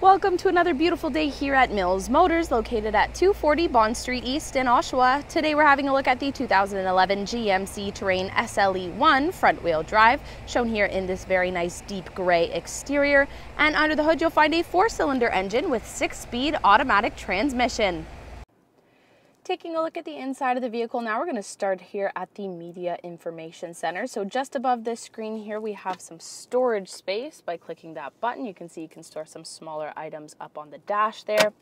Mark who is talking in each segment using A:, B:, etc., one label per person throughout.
A: Welcome to another beautiful day here at Mills Motors, located at 240 Bond Street East in Oshawa. Today we're having a look at the 2011 GMC Terrain SLE1 front-wheel drive, shown here in this very nice deep gray exterior. And under the hood you'll find a 4-cylinder engine with 6-speed automatic transmission. Taking a look at the inside of the vehicle now, we're going to start here at the Media Information Center. So just above this screen here, we have some storage space. By clicking that button, you can see you can store some smaller items up on the dash there.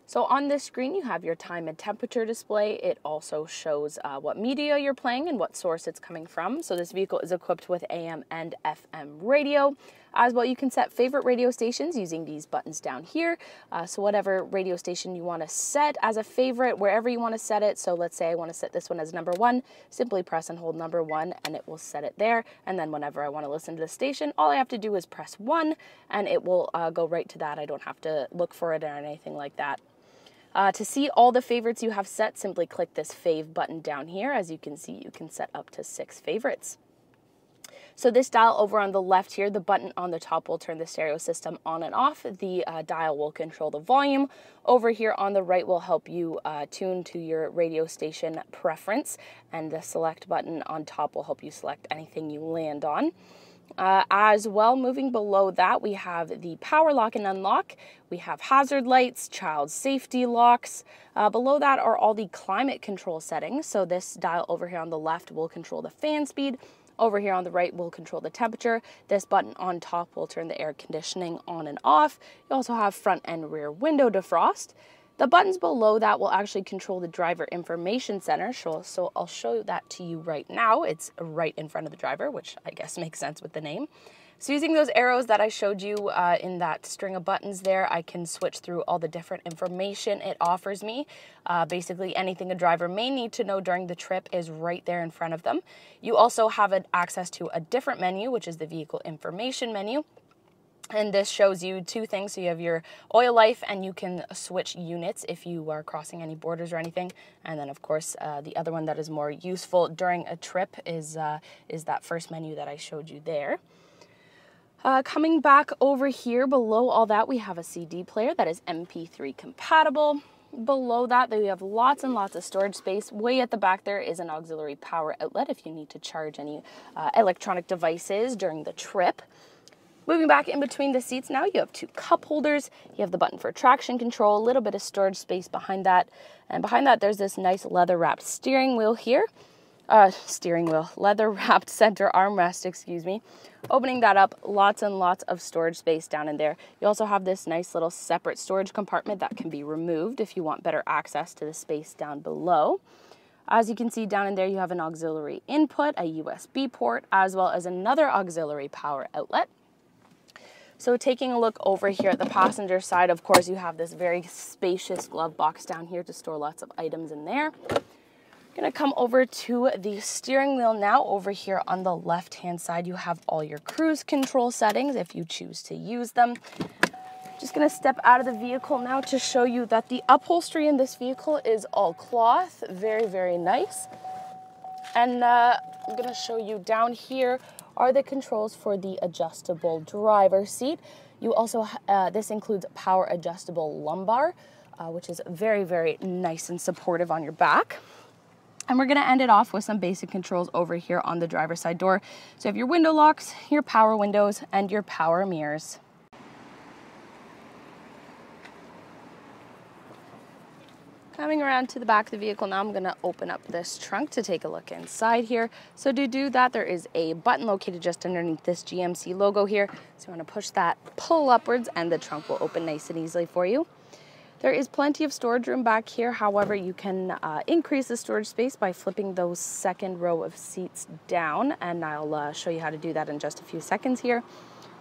A: So on this screen, you have your time and temperature display. It also shows what media you're playing and what source it's coming from. So this vehicle is equipped with AM and FM radio. As well, you can set favorite radio stations using these buttons down here. So whatever radio station you want to set as a favorite, wherever you want to set it. So let's say I want to set this one as number 1, simply press and hold number 1 and it will set it there. And then whenever I want to listen to the station, all I have to do is press 1 and it will go right to that. I don't have to look for it or anything like that. To see all the favorites you have set, simply click this Fave button down here. As you can see, you can set up to 6 favorites. So this dial over on the left here, the button on the top will turn the stereo system on and off. The dial will control the volume. Over here on the right will help you tune to your radio station preference. And the select button on top will help you select anything you land on. As well, moving below that, we have the power lock and unlock. We have hazard lights, child safety locks. Below that are all the climate control settings. So this dial over here on the left will control the fan speed. Over here on the right will control the temperature. This button on top will turn the air conditioning on and off. You also have front and rear window defrost. The buttons below that will actually control the driver information center. So I'll show that to you right now. It's right in front of the driver, which I guess makes sense with the name. So using those arrows that I showed you in that string of buttons there, I can switch through all the different information it offers me. Basically anything a driver may need to know during the trip is right there in front of them. You also have access to a different menu, which is the vehicle information menu. And this shows you 2 things. So you have your oil life and you can switch units if you are crossing any borders or anything. And then of course, the other one that is more useful during a trip is that first menu that I showed you there. Coming back over here, below all that, we have a CD player that is MP3 compatible. Below that, we have lots and lots of storage space. Way at the back there is an auxiliary power outlet if you need to charge any electronic devices during the trip. Moving back in between the seats now, you have 2 cup holders. You have the button for traction control, a little bit of storage space behind that. And behind that, there's this nice leather-wrapped steering wheel here. Leather-wrapped center armrest, excuse me. Opening that up, lots and lots of storage space down in there. You also have this nice little separate storage compartment that can be removed if you want better access to the space down below. As you can see down in there, you have an auxiliary input, a USB port, as well as another auxiliary power outlet. So taking a look over here at the passenger side, of course, you have this very spacious glove box down here to store lots of items in there. Going to come over to the steering wheel now. Over here on the left-hand side, you have all your cruise control settings if you choose to use them. Just going to step out of the vehicle now to show you that the upholstery in this vehicle is all cloth. Very, very nice. And I'm going to show you down here are the controls for the adjustable driver's seat. You also, this includes power adjustable lumbar, which is very, very nice and supportive on your back. And we're going to end it off with some basic controls over here on the driver's side door. So you have your window locks, your power windows, and your power mirrors. Coming around to the back of the vehicle now, I'm going to open up this trunk to take a look inside here. So to do that, there is a button located just underneath this GMC logo here. So you want to push that, pull upwards, and the trunk will open nice and easily for you. There is plenty of storage room back here. However, you can increase the storage space by flipping those second row of seats down, and I'll show you how to do that in just a few seconds here.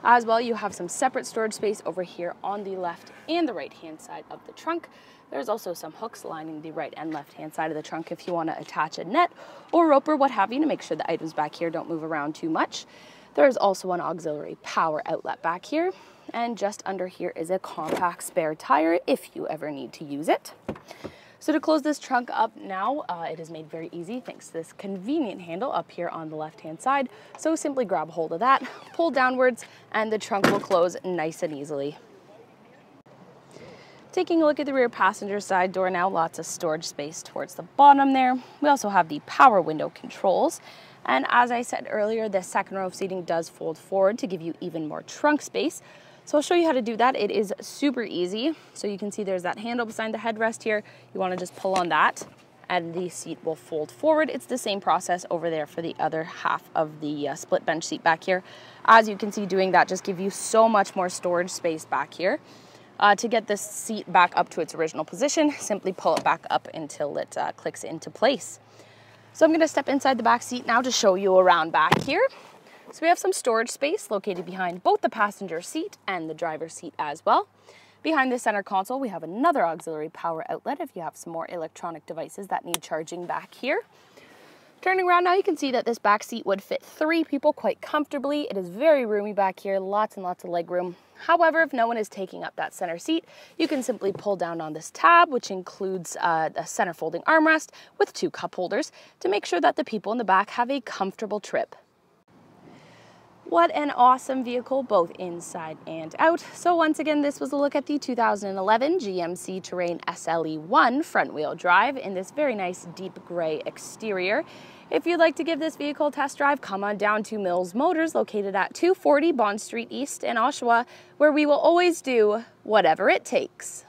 A: As well, you have some separate storage space over here on the left and the right-hand side of the trunk. There's also some hooks lining the right and left-hand side of the trunk if you want to attach a net or rope or what have you to make sure the items back here don't move around too much. There's also an auxiliary power outlet back here. And just under here is a compact spare tire if you ever need to use it. So to close this trunk up now, it is made very easy thanks to this convenient handle up here on the left-hand side. So simply grab hold of that, pull downwards, and the trunk will close nice and easily. Taking a look at the rear passenger side door now, lots of storage space towards the bottom there. We also have the power window controls. And as I said earlier, the second row of seating does fold forward to give you even more trunk space. So I'll show you how to do that. It is super easy. So you can see there's that handle beside the headrest here. You want to just pull on that and the seat will fold forward. It's the same process over there for the other half of the split bench seat back here. As you can see, doing that just gives you so much more storage space back here. To get this seat back up to its original position, simply pull it back up until it clicks into place. So I'm going to step inside the back seat now to show you around back here. So we have some storage space located behind both the passenger seat and the driver's seat as well. Behind the center console, we have another auxiliary power outlet if you have some more electronic devices that need charging back here. Turning around now, you can see that this back seat would fit 3 people quite comfortably. It is very roomy back here, lots and lots of leg room. However, if no one is taking up that center seat, you can simply pull down on this tab, which includes a center folding armrest with 2 cup holders to make sure that the people in the back have a comfortable trip. What an awesome vehicle, both inside and out. So once again, this was a look at the 2011 GMC Terrain SLE1 front-wheel drive in this very nice deep gray exterior. If you'd like to give this vehicle a test drive, come on down to Mills Motors, located at 240 Bond Street East in Oshawa, where we will always do whatever it takes.